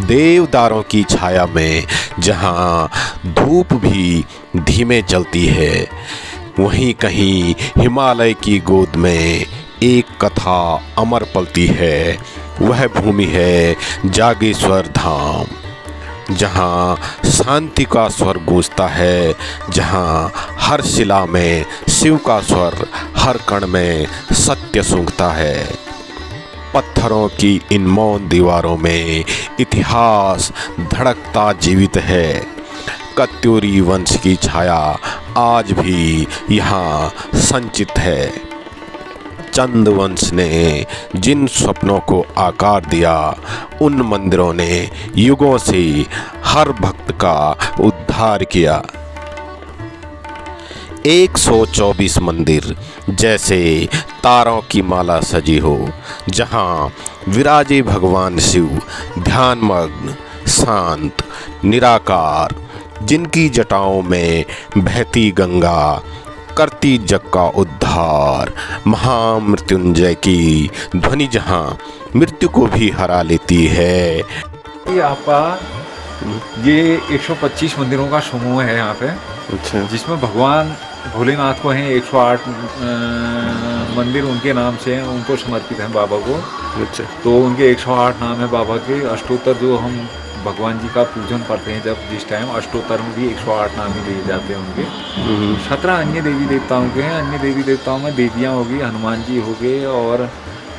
देवदारों की छाया में जहाँ धूप भी धीमे चलती है, वहीं कहीं हिमालय की गोद में एक कथा अमर पलती है। वह भूमि है जागेश्वर धाम, जहाँ शांति का स्वर गूंजता है, जहाँ हर शिला में शिव का स्वर, हर कण में सत्य सूंघता है। पत्थरों की इन मौन दीवारों में इतिहास धड़कता जीवित है। कत्यूरी वंश की छाया आज भी यहाँ संचित है। चंद वंश ने जिन स्वप्नों को आकार दिया, उन मंदिरों ने युगों से हर भक्त का उद्धार किया। 124 मंदिर जैसे तारों की माला सजी हो, जहाँ विराजे भगवान शिव ध्यानमग्न, शांत, निराकार, जिनकी जटाओं में बहती गंगा करती जग का उद्धार। महामृत्युंजय की ध्वनि जहाँ मृत्यु को भी हरा लेती है। ये आपका ये 125 मंदिरों का समूह है यहाँ पे। अच्छा। जिसमें भगवान भोलेनाथ को हैं 108 मंदिर उनके नाम से हैं, उनको समर्पित हैं बाबा को। अच्छा। तो उनके 108 नाम है बाबा के। अष्टोत्तर जो हम भगवान जी का पूजन करते हैं, जब जिस टाइम अष्टोत्तर में भी 108 नाम ही लिए जाते हैं उनके। 17 अन्य देवी देवताओं के हैं। अन्य देवी देवताओं में देवियाँ होगी, हनुमान जी हो गए, और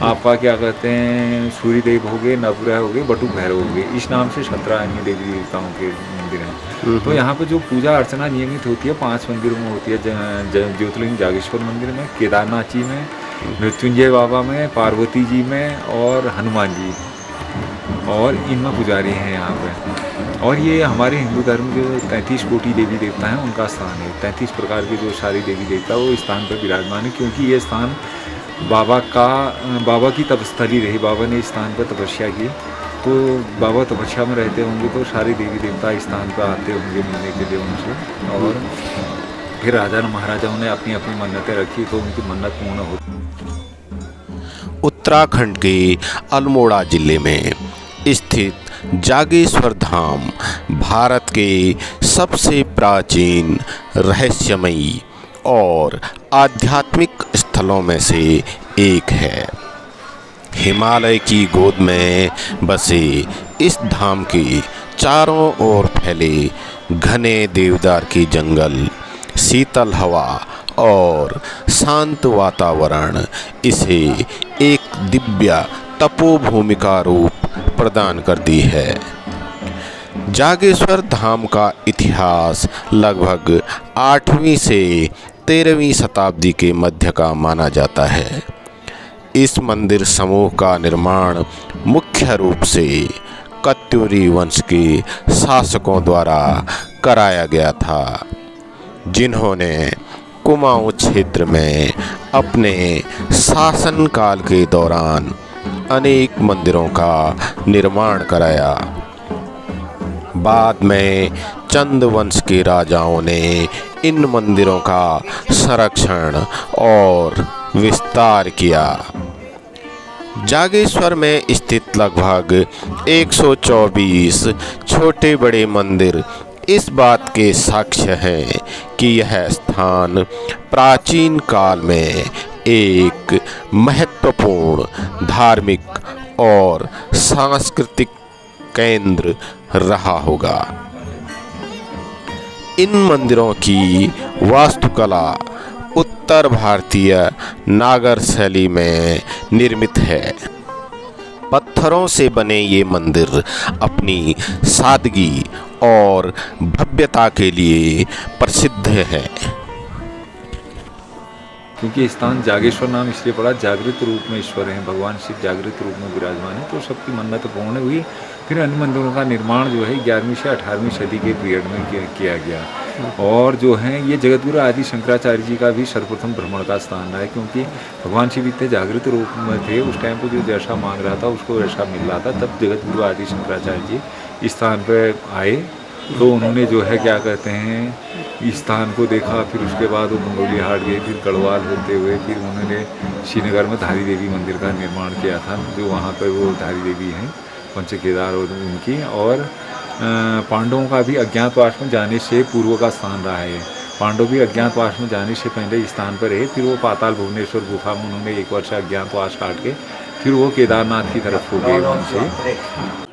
आपका क्या कहते हैं सूर्य देव हो गए, नवग्रह हो गए, बटुक भैरव हो गए। इस नाम से 17 अन्य देवी देवताओं के मंदिर हैं। तो यहाँ पे जो पूजा अर्चना नियमित होती है 5 मंदिरों में होती है। ज्योतिर्लिंग जागेश्वर मंदिर में, केदारनाथ जी में, मृत्युंजय बाबा में, पार्वती जी में और हनुमान जी, और इनमें पुजारी हैं यहाँ पे। और ये हमारे हिंदू धर्म के 33 कोटि देवी देवता हैं, उनका स्थान है। 33 प्रकार के जो सारी देवी देवता वो स्थान पर विराजमान है, क्योंकि ये स्थान बाबा की तपस्थली रही। बाबा ने इस स्थान पर तपस्या की, तो बाबा तपस्या में रहते होंगे, तो सारे देवी देवता इस स्थान पर आते होंगे मिलने के लिए उनसे। और फिर राजा महाराजाओं ने अपनी अपनी मन्नतें रखी, तो उनकी मन्नत पूर्ण होती। उत्तराखंड के अल्मोड़ा जिले में स्थित जागेश्वर धाम भारत के सबसे प्राचीन, रहस्यमयी और आध्यात्मिक स्थलों में से एक है। हिमालय की गोद में बसे इस धाम के चारों ओर फैले घने देवदार के जंगल, शीतल हवा और शांत वातावरण इसे एक दिव्य तपोभूमि का रूप प्रदान करती है। जागेश्वर धाम का इतिहास लगभग 8वीं से 13वीं शताब्दी के मध्य का माना जाता है। इस मंदिर समूह का निर्माण मुख्य रूप से कत्यूरी वंश के शासकों द्वारा कराया गया था, जिन्होंने कुमाऊं क्षेत्र में अपने शासनकाल के दौरान अनेक मंदिरों का निर्माण कराया। बाद में चंद वंश के राजाओं ने इन मंदिरों का संरक्षण और विस्तार किया। जागेश्वर में स्थित लगभग 124 छोटे बड़े मंदिर इस बात के साक्ष्य हैं कि यह स्थान प्राचीन काल में एक महत्वपूर्ण धार्मिक और सांस्कृतिक केंद्र रहा होगा। इन मंदिरों की वास्तुकला उत्तर भारतीय नागर शैली में निर्मित है। पत्थरों से बने ये मंदिर अपनी सादगी और भव्यता के लिए प्रसिद्ध है। क्योंकि स्थान जागेश्वर नाम इसलिए पड़ा, जागृत रूप में ईश्वर हैं, भगवान शिव जागृत रूप में विराजमान है, तो सबकी मन्नत पूर्ण हुई। फिर अन्य मंदिरों का निर्माण जो है 11वीं से 18वीं सदी के पीरियड में किया गया। और जो है ये जगतगुरु आदि शंकराचार्य जी का भी सर्वप्रथम भ्रमण का स्थान रहा है, क्योंकि भगवान शिव इतने जागृत रूप में थे उस टाइम पर, जो जैसा मांग रहा था उसको वैसा मिल रहा था। तब जगतगुरु आदि शंकराचार्य जी इस स्थान पर आए, तो उन्होंने जो है क्या कहते हैं इस स्थान को देखा। फिर उसके बाद वो मंगोली हाट गए, फिर गढ़वाल होते हुए फिर उन्होंने श्रीनगर में धारी देवी मंदिर का निर्माण किया था, जो वहाँ पर वो धारी देवी हैं। पंच केदार और उनकी, और पांडवों का भी अज्ञातवास में जाने से पूर्व का स्थान रहा है। पांडव भी अज्ञातवास में जाने से पहले इस स्थान पर रहे, फिर वो पाताल भुवनेश्वर गुफा में उन्होंने 1 वर्ष अज्ञातवास काट के फिर वो केदारनाथ की तरफ हो गए वहाँ से।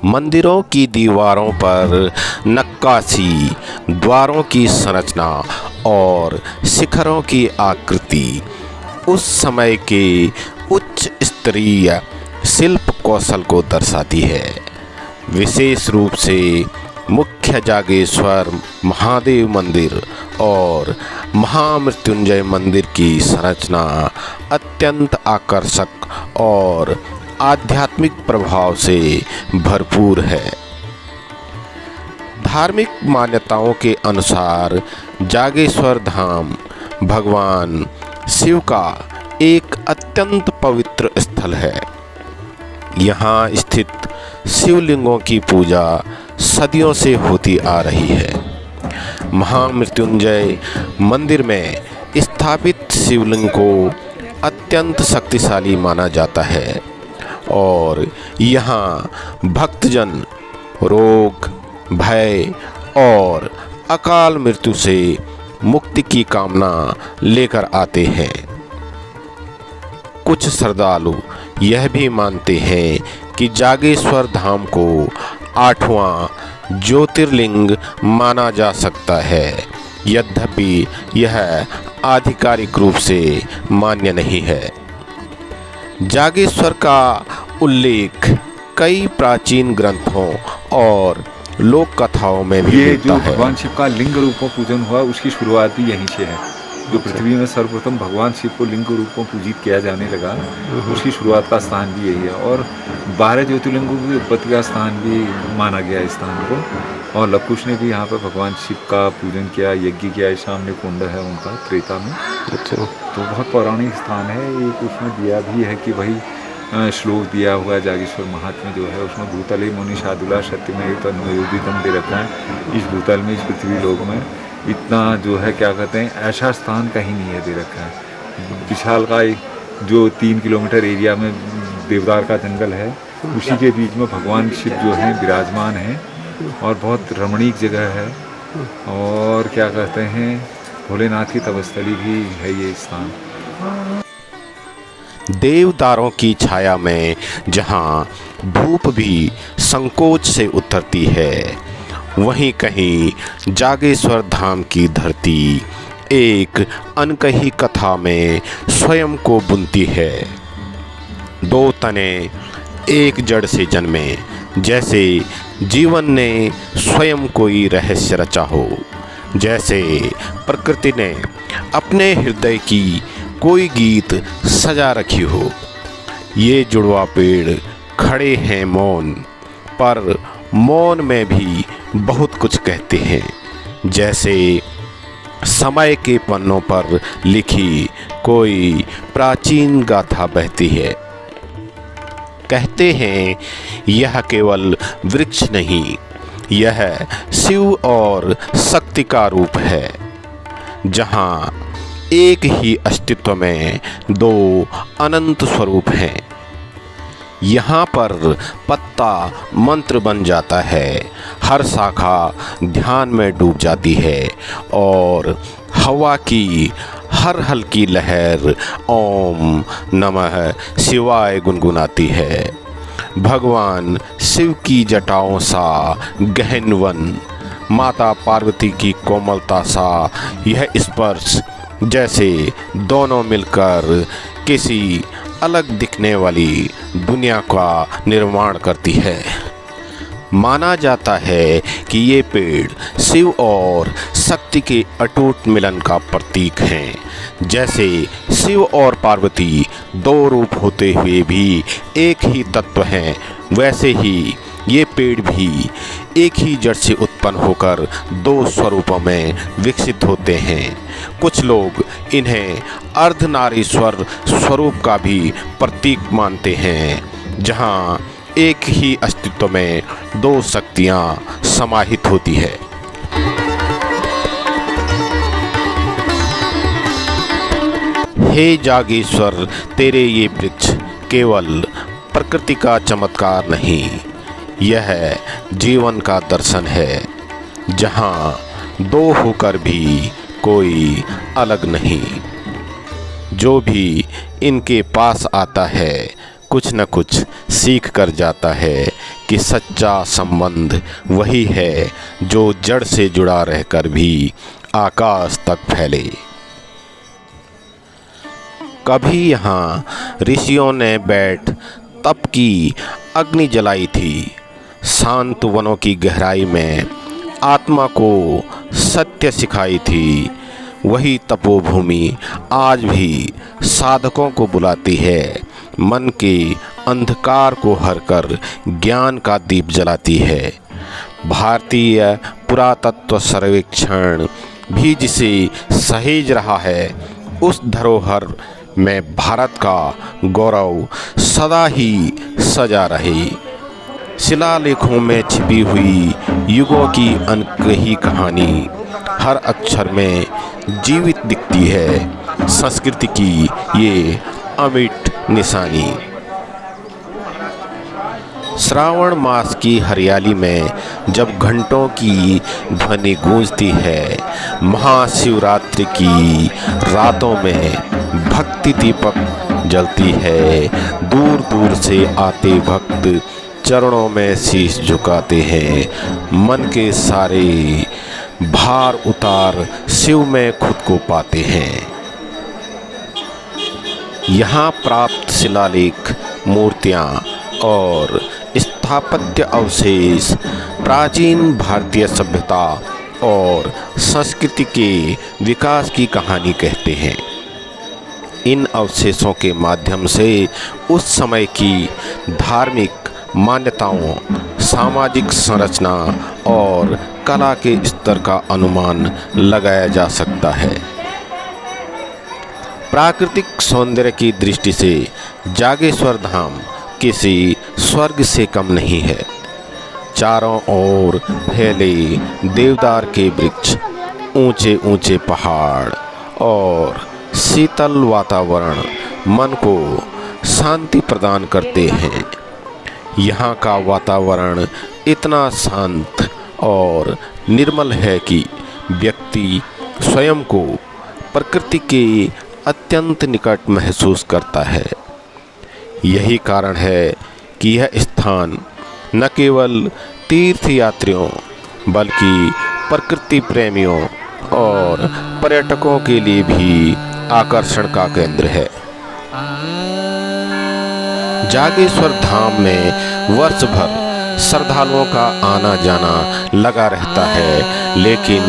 मंदिरों की दीवारों पर नक्काशी, द्वारों की संरचना और शिखरों की आकृति उस समय के उच्च स्तरीय शिल्प कौशल को दर्शाती है। विशेष रूप से मुख्य जागेश्वर महादेव मंदिर और महामृत्युंजय मंदिर की संरचना अत्यंत आकर्षक और आध्यात्मिक प्रभाव से भरपूर है। धार्मिक मान्यताओं के अनुसार जागेश्वर धाम भगवान शिव का एक अत्यंत पवित्र स्थल है। यहाँ स्थित शिवलिंगों की पूजा सदियों से होती आ रही है। महामृत्युंजय मंदिर में स्थापित शिवलिंग को अत्यंत शक्तिशाली माना जाता है और यहाँ भक्तजन रोग, भय और अकाल मृत्यु से मुक्ति की कामना लेकर आते हैं। कुछ श्रद्धालु यह भी मानते हैं कि जागेश्वर धाम को 8वां ज्योतिर्लिंग माना जा सकता है, यद्यपि यह आधिकारिक रूप से मान्य नहीं है। जागेश्वर का उल्लेख कई प्राचीन ग्रंथों और लोक कथाओं में भी ये मिलता जो है। भगवान शिव का लिंग रूप में पूजन हुआ उसकी शुरुआत भी यहीं से है। जो पृथ्वी में सर्वप्रथम भगवान शिव को लिंग रूप में पूजित किया जाने लगा, उसकी शुरुआत का स्थान भी यही है। और 12 ज्योतिर्लिंगों की उत्पत्ति का स्थान भी माना गया इस स्थान को। और लवकुश ने भी यहाँ पर भगवान शिव का पूजन किया, यज्ञ किया। इस सामने कुंड है उनका त्रेता में। अच्छा। तो बहुत पौराणिक स्थान है। एक उसमें दिया भी है कि भाई श्लोक दिया हुआ है जागेश्वर महात्म्य जो है उसमें, भूतले मुनि शादुला सत्यमेव तन्मयोदितम दे रखा है। इस भूतल में, इस पृथ्वी लोक में इतना जो है क्या कहते हैं, ऐसा स्थान कहीं नहीं है दे रखा है। विशाल का जो 3 किलोमीटर एरिया में देवदार का जंगल है, उसी के बीच में भगवान शिव जो हैं विराजमान हैं और बहुत रमणीक जगह है। और क्या कहते हैं, भोलेनाथ की तपस्थली भी है ये स्थान। देवदारों की छाया में जहाँ धूप भी संकोच से उतरती है, वहीं कहीं जागेश्वर धाम की धरती एक अनकही कथा में स्वयं को बुनती है। 2 तने एक जड़ से जन्मे, जैसे जीवन ने स्वयं कोई रहस्य रचा हो, जैसे प्रकृति ने अपने हृदय की कोई गीत सजा रखी हो। ये जुड़वा पेड़ खड़े हैं मौन, पर मौन में भी बहुत कुछ कहते हैं, जैसे समय के पन्नों पर लिखी कोई प्राचीन गाथा बहती है। कहते हैं यह केवल वृक्ष नहीं, यह शिव और शक्ति का रूप है, जहाँ एक ही अस्तित्व में 2 अनंत स्वरूप हैं। यहाँ पर पत्ता मंत्र बन जाता है, हर शाखा ध्यान में डूब जाती है और हवा की हर हल्की लहर ओम नमः शिवाय गुनगुनाती है। भगवान शिव की जटाओं सा गहन वन, माता पार्वती की कोमलता सा यह स्पर्श, जैसे दोनों मिलकर किसी अलग दिखने वाली दुनिया का निर्माण करती है। माना जाता है कि ये पेड़ शिव और शक्ति के अटूट मिलन का प्रतीक हैं। जैसे शिव और पार्वती 2 रूप होते हुए भी एक ही तत्व हैं, वैसे ही ये पेड़ भी एक ही जड़ से उत्पन्न होकर 2 स्वरूपों में विकसित होते हैं। कुछ लोग इन्हें अर्धनारीश्वर स्वरूप का भी प्रतीक मानते हैं, जहाँ एक ही अस्तित्व में 2 शक्तियाँ समाहित होती है। हे जागेश्वर, तेरे ये वृक्ष केवल प्रकृति का चमत्कार नहीं, यह जीवन का दर्शन है, जहाँ दो होकर भी कोई अलग नहीं। जो भी इनके पास आता है कुछ न कुछ सीख कर जाता है कि सच्चा संबंध वही है जो जड़ से जुड़ा रहकर भी आकाश तक फैले। कभी यहाँ ऋषियों ने बैठ तप की अग्नि जलाई थी। शांत वनों की गहराई में आत्मा को सत्य सिखाई थी। वही तपोभूमि आज भी साधकों को बुलाती है, मन के अंधकार को हरकर ज्ञान का दीप जलाती है। भारतीय पुरातत्व सर्वेक्षण भी जिसे सहेज रहा है, उस धरोहर में भारत का गौरव सदा ही सजा रहे। शिलालेखों में छिपी हुई युगों की अनकही कहानी हर अक्षर में जीवित दिखती है, संस्कृति की ये अमिट निशानी। श्रावण मास की हरियाली में जब घंटों की ध्वनि गूंजती है, महाशिवरात्रि की रातों में भक्ति दीपक जलती है, दूर दूर से आते भक्त चरणों में शीश झुकाते हैं, मन के सारे भार उतार शिव में खुद को पाते हैं। यहाँ प्राप्त शिलालेख, मूर्तियाँ और स्थापत्य अवशेष प्राचीन भारतीय सभ्यता और संस्कृति के विकास की कहानी कहते हैं। इन अवशेषों के माध्यम से उस समय की धार्मिक मान्यताओं, सामाजिक संरचना और कला के स्तर का अनुमान लगाया जा सकता है। प्राकृतिक सौंदर्य की दृष्टि से जागेश्वर धाम किसी स्वर्ग से कम नहीं है। चारों ओर फैले देवदार के वृक्ष, ऊंचे ऊंचे पहाड़ और शीतल वातावरण मन को शांति प्रदान करते हैं। यहाँ का वातावरण इतना शांत और निर्मल है कि व्यक्ति स्वयं को प्रकृति के अत्यंत निकट महसूस करता है। यही कारण है कि यह स्थान न केवल तीर्थयात्रियों बल्कि प्रकृति प्रेमियों और पर्यटकों के लिए भी आकर्षण का केंद्र है। जागेश्वर धाम में वर्ष भर श्रद्धालुओं का आना जाना लगा रहता है, लेकिन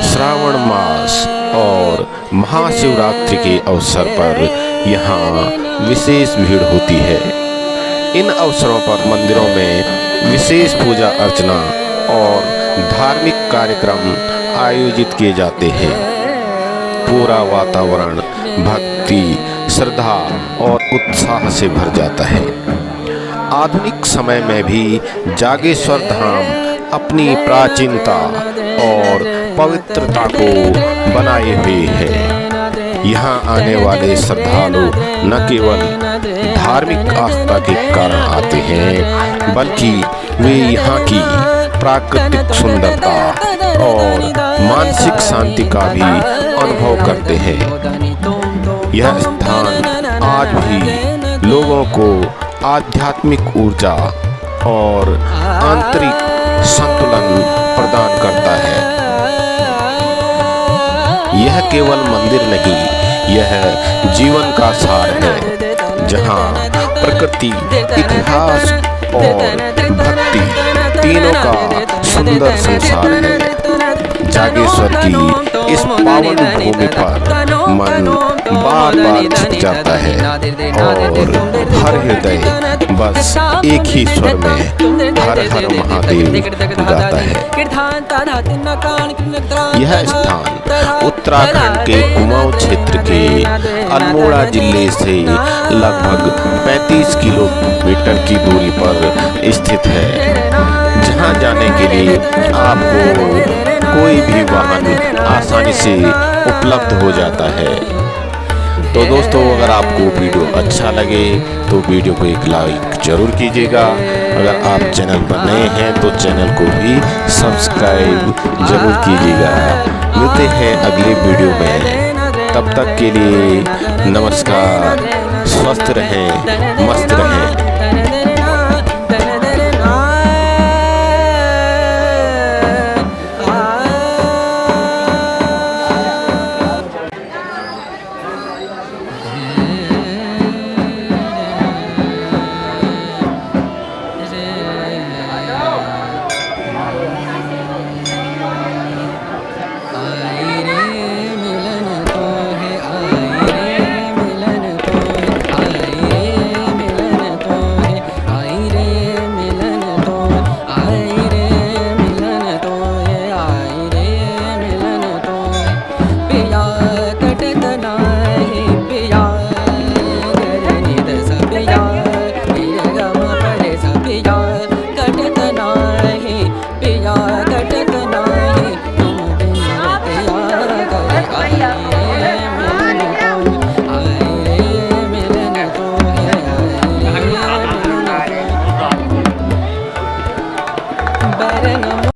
श्रावण मास और महाशिवरात्रि के अवसर पर यहाँ विशेष भीड़ होती है। इन अवसरों पर मंदिरों में विशेष पूजा अर्चना और धार्मिक कार्यक्रम आयोजित किए जाते हैं। पूरा वातावरण भक्ति, श्रद्धा और उत्साह से भर जाता है। आधुनिक समय में भी जागेश्वर धाम अपनी प्राचीनता और पवित्रता को बनाए हुए है। यहाँ आने वाले श्रद्धालु न केवल धार्मिक आस्था के कारण आते हैं, बल्कि वे यहाँ की प्राकृतिक सुंदरता और मानसिक शांति का भी अनुभव करते हैं। यह स्थान आज भी लोगों को आध्यात्मिक ऊर्जा और आंतरिक संतुलन प्रदान करता है। यह केवल मंदिर नहीं, यह जीवन का सार है, जहाँ प्रकृति, इतिहास और भक्ति तीनों का सुंदर संसार है। जागेश्वर की इस पावन भूमि पर मन बार बार झुक जाता है और हर हृदय बस एक ही स्वर में हर हर महादेव गाता है। यह स्थान उत्तराखंड के कुमाऊं क्षेत्र के अल्मोड़ा जिले से लगभग 35 किलोमीटर की दूरी पर स्थित है, जहां जाने के लिए आपको कोई भी वाहन आसानी से उपलब्ध हो जाता है। तो दोस्तों अगर आपको वीडियो अच्छा लगे तो वीडियो को एक लाइक जरूर कीजिएगा। अगर आप चैनल पर नए हैं तो चैनल को भी सब्सक्राइब जरूर कीजिएगा। मिलते हैं अगले वीडियो में, तब तक के लिए नमस्कार। स्वस्थ रहें, मस्त रहें।